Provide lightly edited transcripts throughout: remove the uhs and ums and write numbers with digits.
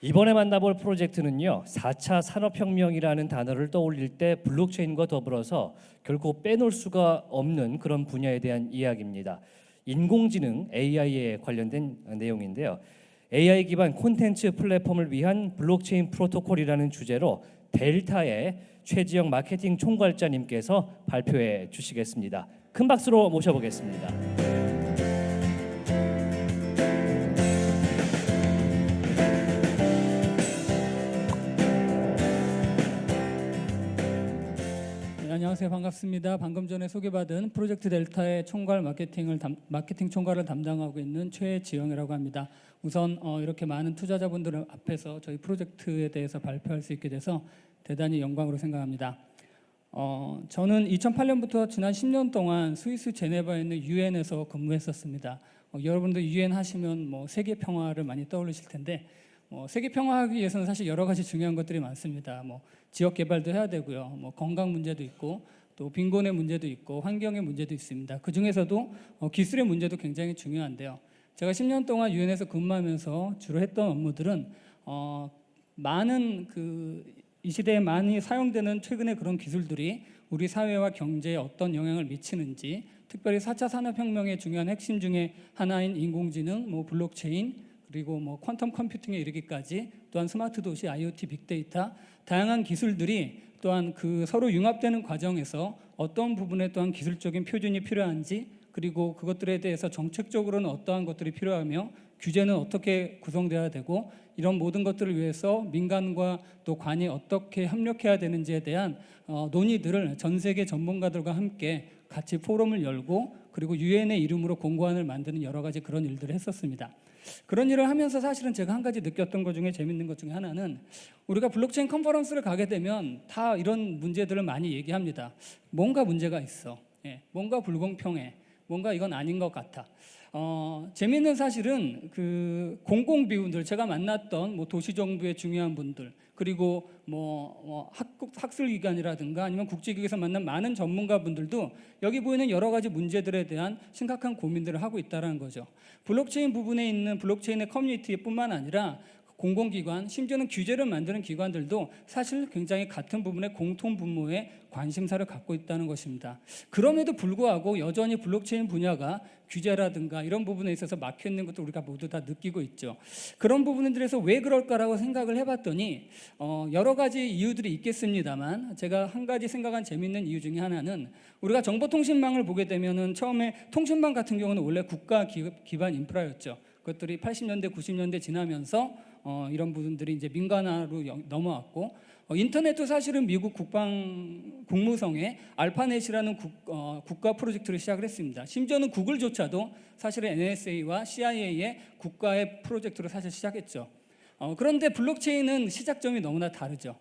이번에 만나볼 프로젝트는요, 4차 산업혁명이라는 단어를 떠올릴 때 블록체인과 더불어서 결코 빼놓을 수가 없는 그런 분야에 대한 이야기입니다. 인공지능 AI에 관련된 내용인데요. AI 기반 콘텐츠 플랫폼을 위한 블록체인 프로토콜이라는 주제로 델타의 최지영 마케팅 총괄자님께서 발표해 주시겠습니다. 큰 박수로 모셔보겠습니다. 안녕하세요. 반갑습니다. 방금 전에 소개받은 프로젝트 델타의 마케팅 총괄을 담당하고 있는 최지영이라고 합니다. 우선 이렇게 많은 투자자분들 앞에서 저희 프로젝트에 대해서 발표할 수 있게 돼서 대단히 영광으로 생각합니다. 저는 2008년부터 지난 10년 동안 스위스 제네바에 있는 유엔에서 근무했었습니다. 여러분들 유엔 하시면 세계 평화를 많이 떠올리실 텐데 세계 평화하기 위해서는 사실 여러 가지 중요한 것들이 많습니다. 지역 개발도 해야 되고요. 건강 문제도 있고 또 빈곤의 문제도 있고 환경의 문제도 있습니다. 그 중에서도 기술의 문제도 굉장히 중요한데요. 제가 10년 동안 유엔에서 근무하면서 주로 했던 업무들은 이 시대에 많이 사용되는 최근의 그런 기술들이 우리 사회와 경제에 어떤 영향을 미치는지, 특별히 4차 산업혁명의 중요한 핵심 중에 하나인 인공지능, 블록체인, 그리고 퀀텀 컴퓨팅에 이르기까지, 또한 스마트 도시, IoT, 빅데이터, 다양한 기술들이 또한 그 서로 융합되는 과정에서 어떤 부분에 또한 기술적인 표준이 필요한지, 그리고 그것들에 대해서 정책적으로는 어떠한 것들이 필요하며 규제는 어떻게 구성돼야 되고, 이런 모든 것들을 위해서 민간과 또 관이 어떻게 협력해야 되는지에 대한 논의들을 전 세계 전문가들과 함께 같이 포럼을 열고, 그리고 유엔의 이름으로 공고안을 만드는 여러 가지 그런 일들을 했었습니다. 그런 일을 하면서 사실은 제가 한 가지 느꼈던 것 중에 재밌는 것 중에 하나는, 우리가 블록체인 컨퍼런스를 가게 되면 다 이런 문제들을 많이 얘기합니다. 뭔가 문제가 있어. 뭔가 불공평해. 뭔가 이건 아닌 것 같아. 재밌는 사실은 그 공공비운들, 제가 만났던 도시정부의 중요한 분들, 그리고 학술기관이라든가 아니면 국제기구에서 만난 많은 전문가분들도 여기 보이는 여러 가지 문제들에 대한 심각한 고민들을 하고 있다는 거죠. 블록체인 부분에 있는 블록체인의 커뮤니티뿐만 아니라 공공기관, 심지어는 규제를 만드는 기관들도 사실 굉장히 같은 부분에 공통 분모에 관심사를 갖고 있다는 것입니다. 그럼에도 불구하고 여전히 블록체인 분야가 규제라든가 이런 부분에 있어서 막혀있는 것도 우리가 모두 다 느끼고 있죠. 그런 부분들에서 왜 그럴까라고 생각을 해봤더니 여러 가지 이유들이 있겠습니다만, 제가 한 가지 생각한 재밌는 이유 중에 하나는, 우리가 정보통신망을 보게 되면은 처음에 통신망 같은 경우는 원래 국가 기반 인프라였죠. 그것들이 80년대, 90년대 지나면서 이런 부분들이 이제 민간화로 넘어왔고, 인터넷도 사실은 미국 국무성에 알파넷이라는 국가 프로젝트를 시작을 했습니다. 심지어는 구글조차도 사실은 NSA와 CIA의 국가의 프로젝트로 사실 시작했죠. 그런데 블록체인은 시작점이 너무나 다르죠.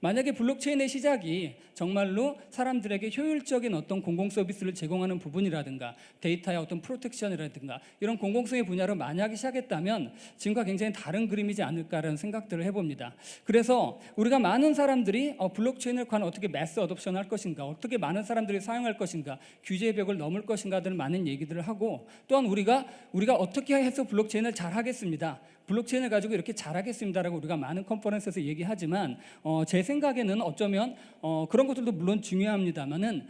만약에 블록체인의 시작이 정말로 사람들에게 효율적인 어떤 공공 서비스를 제공하는 부분이라든가 데이터의 어떤 프로텍션이라든가 이런 공공성의 분야로 만약에 시작했다면 지금과 굉장히 다른 그림이지 않을까라는 생각들을 해봅니다. 그래서 우리가 많은 사람들이 블록체인을 과연 어떻게 매스 어덥션 할 것인가, 어떻게 많은 사람들이 사용할 것인가, 규제의 벽을 넘을 것인가 등 많은 얘기들을 하고, 또한 우리가 어떻게 해서 블록체인을 잘 하겠습니다, 블록체인을 가지고 이렇게 잘하겠습니다라고 우리가 많은 컨퍼런스에서 얘기하지만 제 생각에는 어쩌면 그런 것들도 물론 중요합니다만은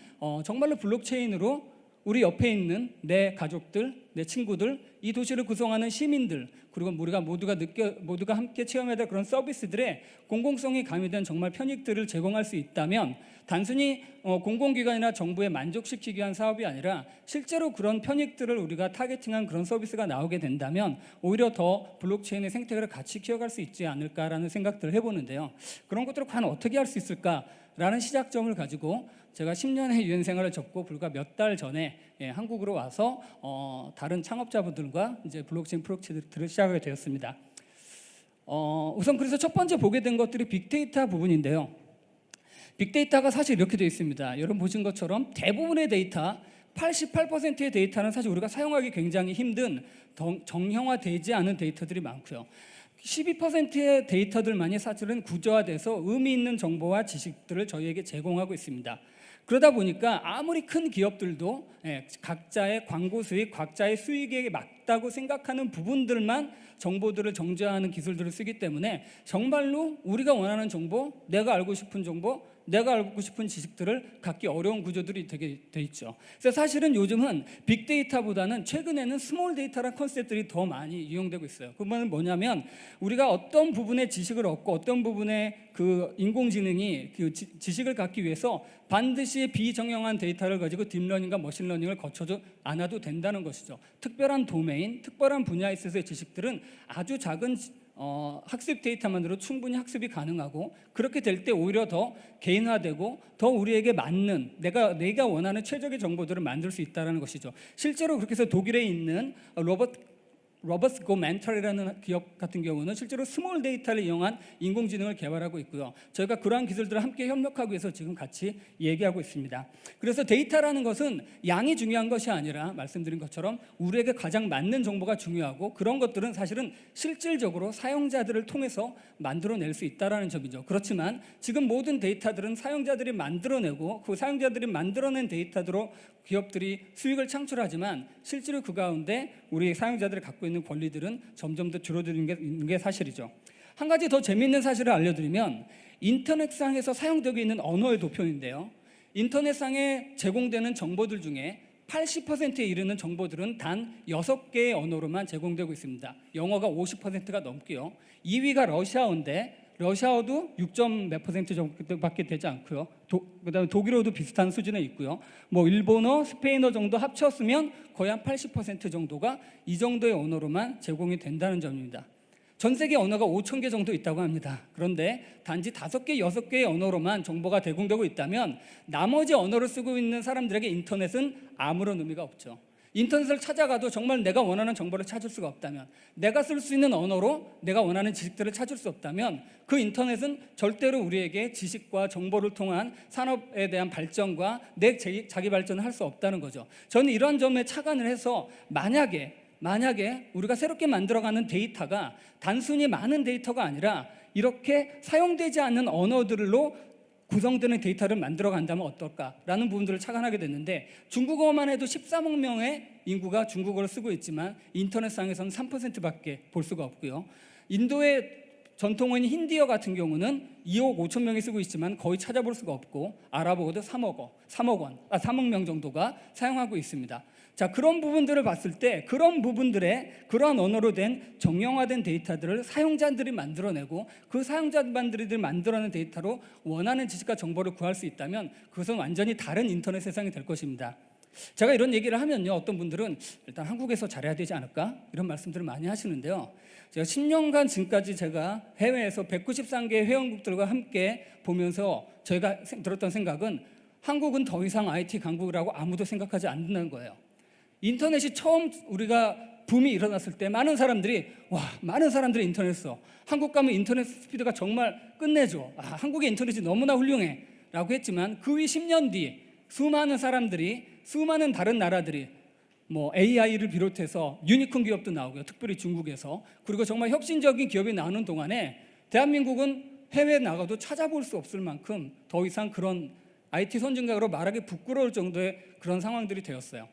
정말로 블록체인으로 우리 옆에 있는 내 가족들, 내 친구들, 이 도시를 구성하는 시민들, 그리고 우리가 모두가 함께 체험해야 될 그런 서비스들의 공공성이 가미된 정말 편익들을 제공할 수 있다면, 단순히 공공기관이나 정부에 만족시키기 위한 사업이 아니라 실제로 그런 편익들을 우리가 타겟팅한 그런 서비스가 나오게 된다면 오히려 더 블록체인의 생태계를 같이 키워갈 수 있지 않을까라는 생각들을 해보는데요. 그런 것들을 과연 어떻게 할 수 있을까라는 시작점을 가지고 제가 10년의 유엔 생활을 접고 불과 몇 달 전에 한국으로 와서 다른 창업자분들과 이제 블록체인 프로젝트를 시작하게 되었습니다. 우선 그래서 첫 번째 보게 된 것들이 빅데이터 부분인데요. 빅데이터가 사실 이렇게 되어 있습니다. 여러분 보신 것처럼 대부분의 데이터, 88%의 데이터는 사실 우리가 사용하기 굉장히 힘든 정형화되지 않은 데이터들이 많고요. 12%의 데이터들만이 사실은 구조화돼서 의미 있는 정보와 지식들을 저희에게 제공하고 있습니다. 그러다 보니까 아무리 큰 기업들도 각자의 광고 수익, 각자의 수익에 있다고 생각하는 부분들만 정보들을 정제하는 기술들을 쓰기 때문에 정말로 우리가 원하는 정보, 내가 알고 싶은 정보, 내가 알고 싶은 지식들을 갖기 어려운 구조들이 되게 돼 있죠. 그래서 사실은 요즘은 빅데이터보다는 최근에는 스몰 데이터라는 컨셉들이 더 많이 이용되고 있어요. 그건 뭐냐면 우리가 어떤 부분의 지식을 얻고 어떤 부분의 그 인공지능이 그 지식을 갖기 위해서 반드시 비정형한 데이터를 가지고 딥러닝과 머신러닝을 거쳐도 않아도 된다는 것이죠. 특별한 도메인, 특별한 분야에 있어서의 지식들은 아주 작은 학습 데이터만으로 충분히 학습이 가능하고, 그렇게 될 때 오히려 더 개인화되고 더 우리에게 맞는 내가 원하는 최적의 정보들을 만들 수 있다는 것이죠. 실제로 그렇게 해서 독일에 있는 로버트 고 멘탈이라는 기업 같은 경우는 실제로 스몰 데이터를 이용한 인공지능을 개발하고 있고요. 저희가 그러한 기술들을 함께 협력하기 위해서 지금 같이 얘기하고 있습니다. 그래서 데이터라는 것은 양이 중요한 것이 아니라 말씀드린 것처럼 우리에게 가장 맞는 정보가 중요하고, 그런 것들은 사실은 실질적으로 사용자들을 통해서 만들어낼 수 있다는 점이죠. 그렇지만 지금 모든 데이터들은 사용자들이 만들어내고 그 사용자들이 만들어낸 데이터로 기업들이 수익을 창출하지만 실제로 그 가운데 우리 사용자들이 갖고 있는 권리들은 점점 더 줄어드는 게 사실이죠. 한 가지 더 재미있는 사실을 알려드리면 인터넷상에서 사용되고 있는 언어의 도표인데요. 인터넷상에 제공되는 정보들 중에 80%에 이르는 정보들은 단 6개의 언어로만 제공되고 있습니다. 영어가 50%가 넘고요. 2위가 러시아어인데 러시아어도 6몇% 정도밖에 되지 않고요. 그다음에 독일어도 비슷한 수준에 있고요. 뭐 일본어, 스페인어 정도 합쳤으면 거의 한 80% 정도가 이 정도의 언어로만 제공이 된다는 점입니다. 전 세계 언어가 5,000개 정도 있다고 합니다. 그런데 단지 5개, 6개의 언어로만 정보가 제공되고 있다면 나머지 언어를 쓰고 있는 사람들에게 인터넷은 아무런 의미가 없죠. 인터넷을 찾아가도 정말 내가 원하는 정보를 찾을 수가 없다면, 내가 쓸 수 있는 언어로 내가 원하는 지식들을 찾을 수 없다면 그 인터넷은 절대로 우리에게 지식과 정보를 통한 산업에 대한 발전과 내 자기 발전을 할 수 없다는 거죠. 저는 이런 점에 착안을 해서 만약에 우리가 새롭게 만들어가는 데이터가 단순히 많은 데이터가 아니라 이렇게 사용되지 않는 언어들로 구성되는 데이터를 만들어 간다면 어떨까라는 부분들을 착안하게 됐는데, 중국어만 해도 13억 명의 인구가 중국어를 쓰고 있지만 인터넷상에서는 3%밖에 볼 수가 없고요. 인도의 전통어인 힌디어 같은 경우는 2억 5천 명이 쓰고 있지만 거의 찾아볼 수가 없고, 아랍어도 3억 명 정도가 사용하고 있습니다. 자, 그런 부분들을 봤을 때 그러한 언어로 된 정형화된 데이터들을 사용자들이 만들어내고 그 사용자들이 만들어낸 데이터로 원하는 지식과 정보를 구할 수 있다면 그것은 완전히 다른 인터넷 세상이 될 것입니다. 제가 이런 얘기를 하면요, 어떤 분들은 일단 한국에서 잘해야 되지 않을까 이런 말씀들을 많이 하시는데요. 제가 10년간 지금까지 제가 해외에서 193개의 회원국들과 함께 보면서 저희가 들었던 생각은 한국은 더 이상 IT 강국이라고 아무도 생각하지 않는다는 거예요. 인터넷이 처음 우리가 붐이 일어났을 때 많은 사람들이 인터넷 써. 한국 가면 인터넷 스피드가 정말 끝내줘. 한국의 인터넷이 너무나 훌륭해 라고 했지만 그 후 10년 뒤 수많은 사람들이, 수많은 다른 나라들이 뭐 AI를 비롯해서 유니콘 기업도 나오고요. 특별히 중국에서. 그리고 정말 혁신적인 기업이 나오는 동안에 대한민국은 해외에 나가도 찾아볼 수 없을 만큼 더 이상 그런 IT 선진국으로 말하기 부끄러울 정도의 그런 상황들이 되었어요.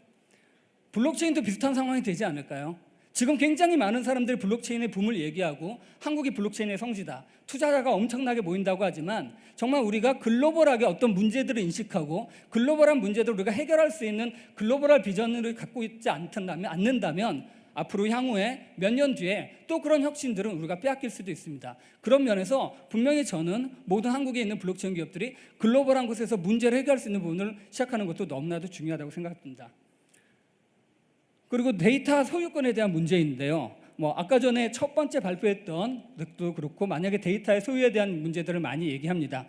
블록체인도 비슷한 상황이 되지 않을까요? 지금 굉장히 많은 사람들이 블록체인의 붐을 얘기하고 한국이 블록체인의 성지다, 투자자가 엄청나게 모인다고 하지만 정말 우리가 글로벌하게 어떤 문제들을 인식하고 글로벌한 문제들을 우리가 해결할 수 있는 글로벌한 비전을 갖고 있지 않는다면 앞으로 향후에 몇 년 뒤에 또 그런 혁신들은 우리가 빼앗길 수도 있습니다. 그런 면에서 분명히 저는 모든 한국에 있는 블록체인 기업들이 글로벌한 곳에서 문제를 해결할 수 있는 부분을 시작하는 것도 너무나도 중요하다고 생각합니다. 그리고 데이터 소유권에 대한 문제인데요. 아까 전에 첫 번째 발표했던 것도 그렇고 만약에 데이터의 소유에 대한 문제들을 많이 얘기합니다.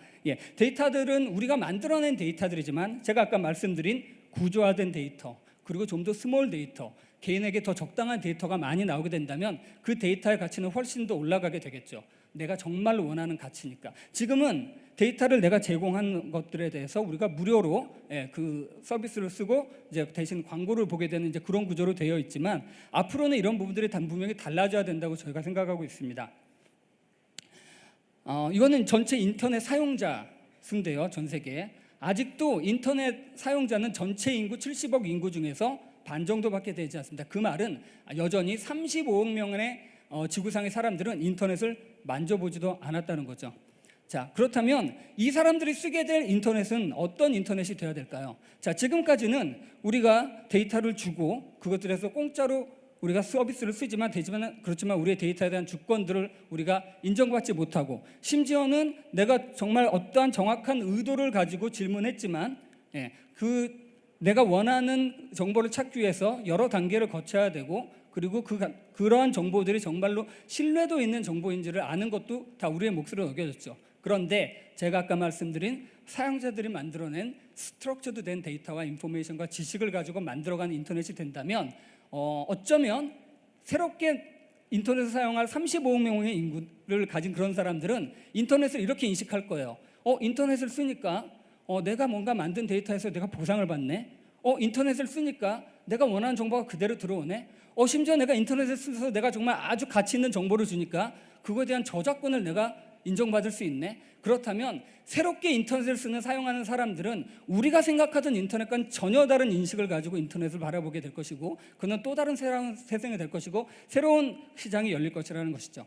데이터들은 우리가 만들어낸 데이터들이지만 제가 아까 말씀드린 구조화된 데이터, 그리고 좀 더 스몰 데이터, 개인에게 더 적당한 데이터가 많이 나오게 된다면 그 데이터의 가치는 훨씬 더 올라가게 되겠죠. 내가 정말 원하는 가치니까. 지금은 데이터를 내가 제공한 것들에 대해서 우리가 무료로 그 서비스를 쓰고 이제 대신 광고를 보게 되는 이제 그런 구조로 되어 있지만 앞으로는 이런 부분들이 분명히 달라져야 된다고 저희가 생각하고 있습니다. 이거는 전체 인터넷 사용자 수인데요, 전 세계에. 아직도 인터넷 사용자는 전체 인구 70억 인구 중에서 반 정도밖에 되지 않습니다. 그 말은 여전히 35억 명의 지구상의 사람들은 인터넷을 만져보지도 않았다는 거죠. 자, 그렇다면 이 사람들이 쓰게 될 인터넷은 어떤 인터넷이 되어야 될까요? 자, 지금까지는 우리가 데이터를 주고 그것들에서 공짜로 우리가 서비스를 그렇지만 우리의 데이터에 대한 주권들을 우리가 인정받지 못하고, 심지어는 내가 정말 어떠한 정확한 의도를 가지고 질문했지만 내가 원하는 정보를 찾기 위해서 여러 단계를 거쳐야 되고, 그리고 그러한 정보들이 정말로 신뢰도 있는 정보인지를 아는 것도 다 우리의 몫으로 여겨졌죠. 그런데 제가 아까 말씀드린 사용자들이 만들어낸 스트럭처드 된 데이터와 인포메이션과 지식을 가지고 만들어가는 인터넷이 된다면 어쩌면 새롭게 인터넷을 사용할 35억 명의 인구를 가진 그런 사람들은 인터넷을 이렇게 인식할 거예요. 인터넷을 쓰니까 내가 뭔가 만든 데이터에서 내가 보상을 받네. 인터넷을 쓰니까 내가 원하는 정보가 그대로 들어오네. 심지어 내가 인터넷을 써서 내가 정말 아주 가치 있는 정보를 주니까 그거에 대한 저작권을 내가 인정받을 수 있네. 그렇다면 새롭게 인터넷을 사용하는 사람들은 우리가 생각하던 인터넷과는 전혀 다른 인식을 가지고 인터넷을 바라보게 될 것이고, 그는 또 다른 세상이 될 것이고 새로운 시장이 열릴 것이라는 것이죠.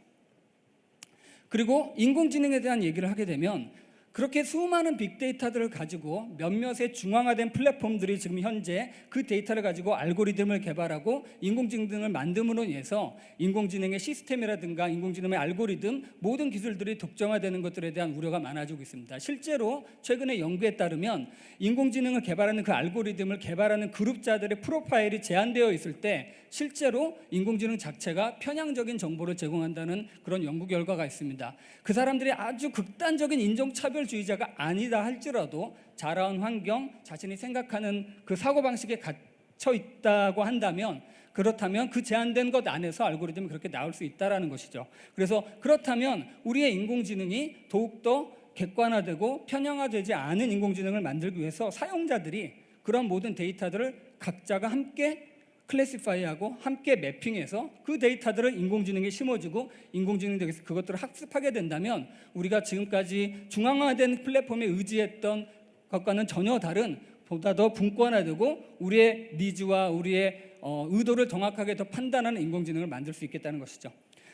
그리고 인공지능에 대한 얘기를 하게 되면 그렇게 수많은 빅데이터들을 가지고 몇몇의 중앙화된 플랫폼들이 지금 현재 그 데이터를 가지고 알고리즘을 개발하고 인공지능을 만듦으로 인해서 인공지능의 시스템이라든가 인공지능의 알고리즘 모든 기술들이 독점화되는 것들에 대한 우려가 많아지고 있습니다. 실제로 최근에 연구에 따르면 인공지능을 개발하는 그 알고리즘을 개발하는 그룹자들의 프로파일이 제한되어 있을 때 실제로 인공지능 자체가 편향적인 정보를 제공한다는 그런 연구 결과가 있습니다. 그 사람들이 아주 극단적인 인종차별주의자가 아니다 할지라도 자라온 환경, 자신이 생각하는 그 사고방식에 갇혀 있다고 한다면, 그렇다면 그 제한된 것 안에서 알고리즘이 그렇게 나올 수 있다는 것이죠. 그래서 그렇다면 우리의 인공지능이 더욱더 객관화되고 편향화되지 않은 인공지능을 만들기 위해서 사용자들이 그런 모든 데이터들을 각자가 함께 클래시파이하고 함께 매핑해서 그 데이터들을 인공지능에 심어주고 인공지능에서 그것들을 학습하게 된다면 우리가 지금까지 중앙화된 플랫폼에 의지했던 것과는 전혀 다른, 보다 더 분권화되고 우리의 니즈와 우리의 의도를 정확하게 더 판단하는 인공지능을 만들 수 있겠다는 것이죠.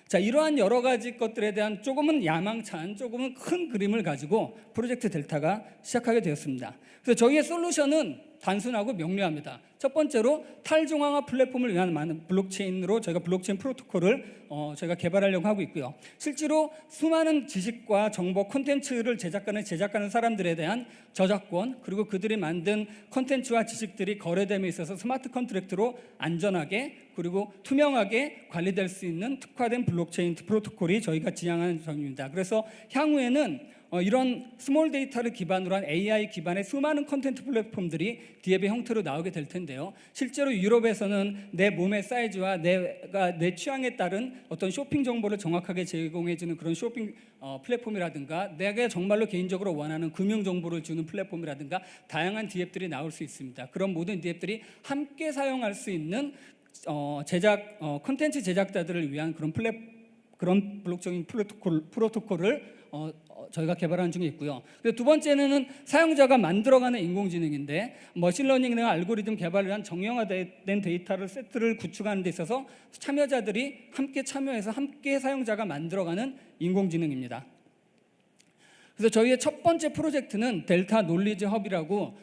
자, 이러한 여러 가지 것들에 대한 조금은 야망찬, 조금은 큰 그림을 가지고 프로젝트 델타가 시작하게 되었습니다. 그래서 저희의 솔루션은 단순하고 명료합니다. 첫 번째로 탈중앙화 플랫폼을 위한 많은 블록체인으로 저희가 블록체인 프로토콜을 저희가 개발하려고 하고 있고요. 실제로 수많은 지식과 정보 콘텐츠를 제작하는 사람들에 대한 저작권, 그리고 그들이 만든 콘텐츠와 지식들이 거래됨에 있어서 스마트 컨트랙트로 안전하게 그리고 투명하게 관리될 수 있는 특화된 블록체인 프로토콜이 저희가 지향하는 점입니다. 그래서 향후에는 이런 스몰 데이터를 기반으로 한 AI 기반의 수많은 콘텐츠 플랫폼들이 디앱의 형태로 나오게 될 텐데요. 실제로 유럽에서는 내 몸의 사이즈와 내 취향에 따른 어떤 쇼핑 정보를 정확하게 제공해주는 그런 쇼핑 플랫폼이라든가, 내가 정말로 개인적으로 원하는 금융 정보를 주는 플랫폼이라든가 다양한 디앱들이 나올 수 있습니다. 그런 모든 디앱들이 함께 사용할 수 있는 콘텐츠 제작자들을 위한 그런 블록체인 프로토콜을 저희가 개발하는 중에 있고요. 두 번째는 사용자가 만들어가는 인공지능인데, 머신러닝이나 알고리즘 개발을 위한 정형화된 데이터를 세트를 구축하는 데 있어서 참여자들이 함께 참여해서 함께 사용자가 만들어가는 인공지능입니다. 그래서 저희의 첫 번째 프로젝트는 델타 놀리지 헙이라고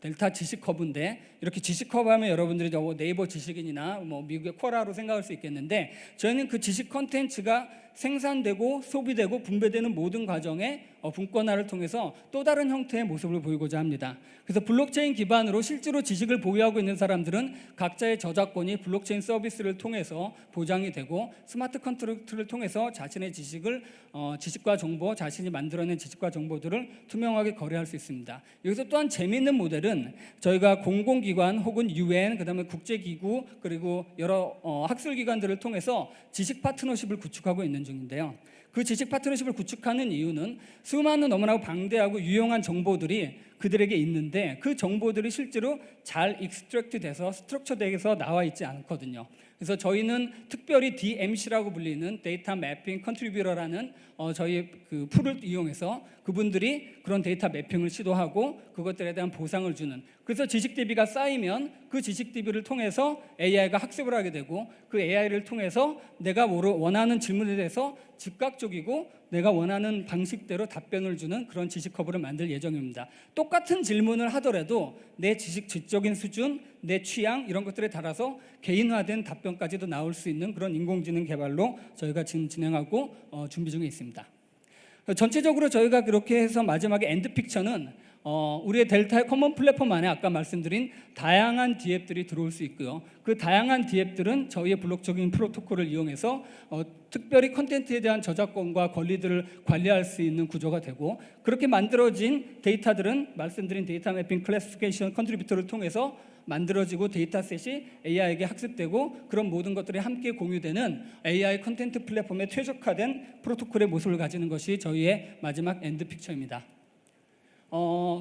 델타 지식 허브인데, 이렇게 지식 허브 하면 여러분들이 네이버 지식인이나 미국의 쿼라로 생각할 수 있겠는데, 저희는 그 지식 컨텐츠가 생산되고 소비되고 분배되는 모든 과정에 분권화를 통해서 또 다른 형태의 모습을 보이고자 합니다. 그래서 블록체인 기반으로 실제로 지식을 보유하고 있는 사람들은 각자의 저작권이 블록체인 서비스를 통해서 보장이 되고, 스마트 컨트랙트를 통해서 자신의 지식과 정보, 자신이 만들어낸 지식과 정보들을 투명하게 거래할 수 있습니다. 여기서 또한 재미있는 모델은 저희가 공공기관 혹은 UN, 그다음에 국제기구, 그리고 여러 학술기관들을 통해서 지식 파트너십을 구축하고 있는 중인데요. 그 지식 파트너십을 구축하는 이유는 수많은 너무나 방대하고 유용한 정보들이 그들에게 있는데 그 정보들이 실제로 잘 익스트랙트 돼서 스트럭처 돼서 나와 있지 않거든요. 그래서 저희는 특별히 DMC라고 불리는 데이터 매핑 컨트리뷰터라는 저희 그 풀을 이용해서 그분들이 그런 데이터 매핑을 시도하고 그것들에 대한 보상을 주는, 그래서 지식 DB가 쌓이면 그 지식 DB를 통해서 AI가 학습을 하게 되고 그 AI를 통해서 내가 원하는 질문에 대해서 즉각적이고 내가 원하는 방식대로 답변을 주는 그런 지식 허브를 만들 예정입니다. 똑같은 질문을 하더라도 내 지적인 수준, 내 취향 이런 것들에 따라서 개인화된 답변까지도 나올 수 있는 그런 인공지능 개발로 저희가 지금 진행하고 준비 중에 있습니다. 전체적으로 저희가 그렇게 해서 마지막에 엔드 픽처는 우리의 델타의 커먼 플랫폼 안에 아까 말씀드린 다양한 DApp들이 들어올 수 있고요. 그 다양한 DApp들은 저희의 블록체인 프로토콜을 이용해서 특별히 콘텐츠에 대한 저작권과 권리들을 관리할 수 있는 구조가 되고, 그렇게 만들어진 데이터들은 말씀드린 데이터 매핑 클래시피케이션 컨트리뷰터를 통해서 만들어지고 데이터셋이 AI에게 학습되고 그런 모든 것들이 함께 공유되는 AI 콘텐츠 플랫폼에 최적화된 프로토콜의 모습을 가지는 것이 저희의 마지막 엔드 픽처입니다.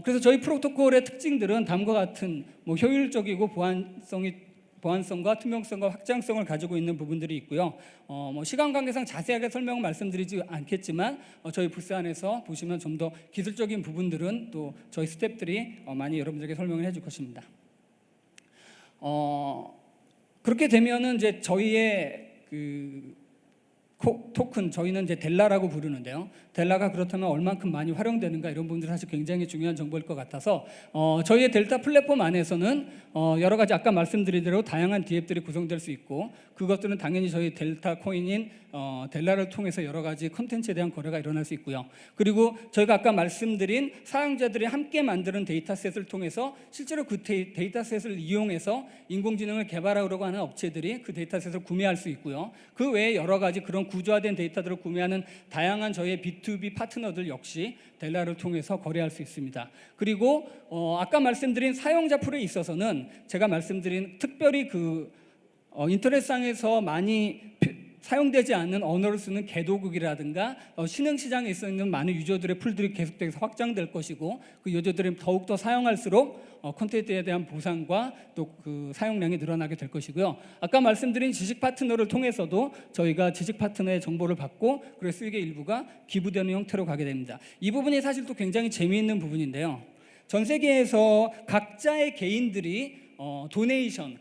그래서 저희 프로토콜의 특징들은 다음과 같은 효율적이고 보안성과 투명성과 확장성을 가지고 있는 부분들이 있고요. 시간 관계상 자세하게 설명을 말씀드리지 않겠지만 저희 부스 안에서 보시면 좀 더 기술적인 부분들은 또 저희 스태프들이 많이 여러분들에게 설명을 해줄 것입니다. 그렇게 되면은 이제 저희의 그 토큰, 저희는 이제 델라라고 부르는데요. 델라가 그렇다면 얼만큼 많이 활용되는가 이런 부분들이 사실 굉장히 중요한 정보일 것 같아서 저희의 델타 플랫폼 안에서는 여러 가지 아까 말씀드린 대로 다양한 DApp들이 구성될 수 있고 그것들은 당연히 저희 델타 코인인 델라를 통해서 여러 가지 콘텐츠에 대한 거래가 일어날 수 있고요. 그리고 저희가 아까 말씀드린 사용자들이 함께 만드는 데이터셋을 통해서 실제로 그 데이터셋을 이용해서 인공지능을 개발하려고 하는 업체들이 그 데이터셋을 구매할 수 있고요. 그 외에 여러 가지 그런 구조화된 데이터들을 구매하는 다양한 저희의 B2B 파트너들 역시 델라를 통해서 거래할 수 있습니다. 그리고 아까 말씀드린 사용자 풀에 있어서는 제가 말씀드린 특별히 인터넷상에서 많이 사용되지 않는 언어를 쓰는 개도국이라든가 신흥시장에 있는 많은 유저들의 풀들이 계속해서 확장될 것이고 그 유저들이 더욱더 사용할수록 콘텐츠에 대한 보상과 또 그 사용량이 늘어나게 될 것이고요. 아까 말씀드린 지식 파트너를 통해서도 저희가 지식 파트너의 정보를 받고 그리고 수익의 일부가 기부되는 형태로 가게 됩니다. 이 부분이 사실 또 굉장히 재미있는 부분인데요. 전 세계에서 각자의 개인들이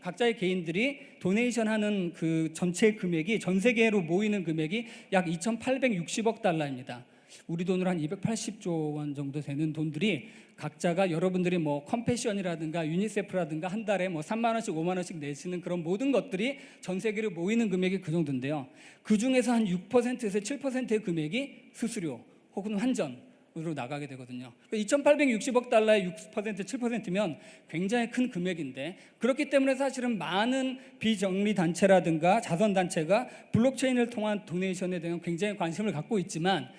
각자의 개인들이 도네이션하는 그 전체 금액이 전 세계로 모이는 금액이 약 2,860억 달러입니다. 우리 돈으로 한 280조 원 정도 되는 돈들이 각자가 여러분들이 컴패션이라든가 유니세프라든가 한 달에 3만 원씩 5만 원씩 내시는 그런 모든 것들이 전 세계로 모이는 금액이 그 정도인데요. 그 중에서 한 6%에서 7%의 금액이 수수료 혹은 환전으로 나가게 되거든요. 2,860억 달러의 6%, 7%면 굉장히 큰 금액인데 그렇기 때문에 사실은 많은 비정리 단체라든가 자선 단체가 블록체인을 통한 도네이션에 대한 굉장히 관심을 갖고 있지만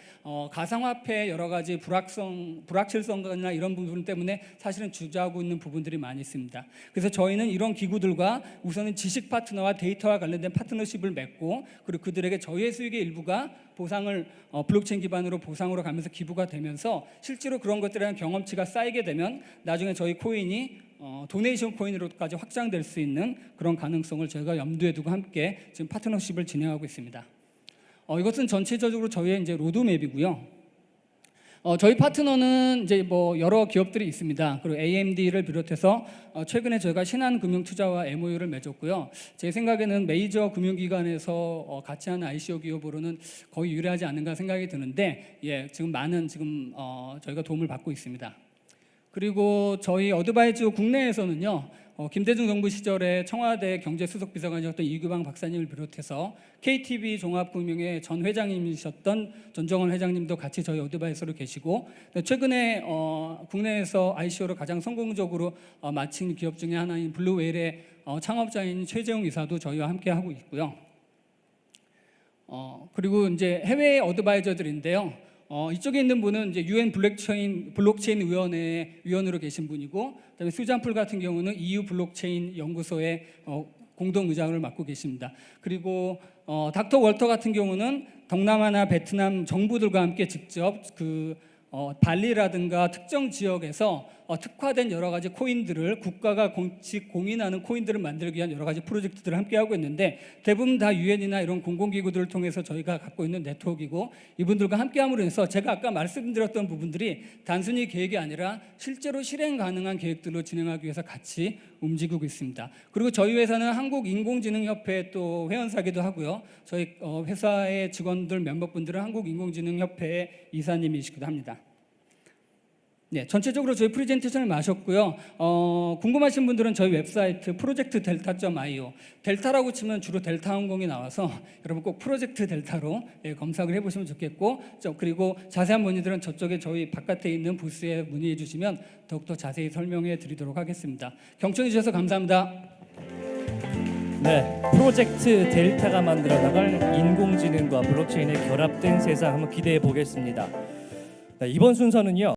가상화폐의 여러 가지 불확실성이나 이런 부분 때문에 사실은 주저하고 있는 부분들이 많이 있습니다. 그래서 저희는 이런 기구들과 우선은 지식 파트너와 데이터와 관련된 파트너십을 맺고 그리고 그들에게 저희의 수익의 일부가 보상을 블록체인 기반으로 보상으로 가면서 기부가 되면서 실제로 그런 것들에 대한 경험치가 쌓이게 되면 나중에 저희 코인이 도네이션 코인으로까지 확장될 수 있는 그런 가능성을 저희가 염두에 두고 함께 지금 파트너십을 진행하고 있습니다. 이것은 전체적으로 저희의 이제 로드맵이고요. 저희 파트너는 이제 여러 기업들이 있습니다. 그리고 AMD를 비롯해서 최근에 저희가 신한금융투자와 MOU를 맺었고요. 제 생각에는 메이저 금융기관에서 같이 하는 ICO 기업으로는 거의 유리하지 않는가 생각이 드는데, 지금 저희가 도움을 받고 있습니다. 그리고 저희 어드바이저 국내에서는요. 김대중 정부 시절에 청와대 경제수석비서관이었던 이규방 박사님을 비롯해서 KTB 종합금융의 전 회장님이셨던 전정원 회장님도 같이 저희 어드바이서로 계시고 최근에 국내에서 ICO를 가장 성공적으로 마친 기업 중에 하나인 블루웨일의 창업자인 최재용 이사도 저희와 함께 하고 있고요. 그리고 이제 해외 어드바이저들인데요. 이쪽에 있는 분은 이제 UN 블록체인 위원회 위원으로 계신 분이고, 그다음에 수잔풀 같은 경우는 EU 블록체인 연구소의 공동 의장을 맡고 계십니다. 그리고 닥터 월터 같은 경우는 동남아나 베트남 정부들과 함께 직접 발리라든가 특정 지역에서 특화된 여러 가지 코인들을 국가가 공인하는 코인들을 만들기 위한 여러 가지 프로젝트들을 함께 하고 있는데 대부분 다 유엔이나 이런 공공기구들을 통해서 저희가 갖고 있는 네트워크이고 이분들과 함께함으로 해서 제가 아까 말씀드렸던 부분들이 단순히 계획이 아니라 실제로 실행 가능한 계획들로 진행하기 위해서 같이 움직이고 있습니다. 그리고 저희 회사는 한국인공지능협회 또 회원사기도 하고요. 저희 회사의 직원들 몇몇 분들은 한국인공지능협회의 이사님이시기도 합니다. 네, 전체적으로 저희 프레젠테이션을 마셨고요. 궁금하신 분들은 저희 웹사이트 프로젝트 델타.io 델타라고 치면 주로 델타 항공이 나와서 여러분 꼭 프로젝트 델타로 검색을 해보시면 좋겠고 그리고 자세한 문의들은 저쪽에 저희 바깥에 있는 부스에 문의해 주시면 더욱더 자세히 설명해 드리도록 하겠습니다. 경청해 주셔서 감사합니다. 네, 프로젝트 델타가 만들어 나갈 인공지능과 블록체인의 결합된 세상 한번 기대해 보겠습니다. 네, 이번 순서는요.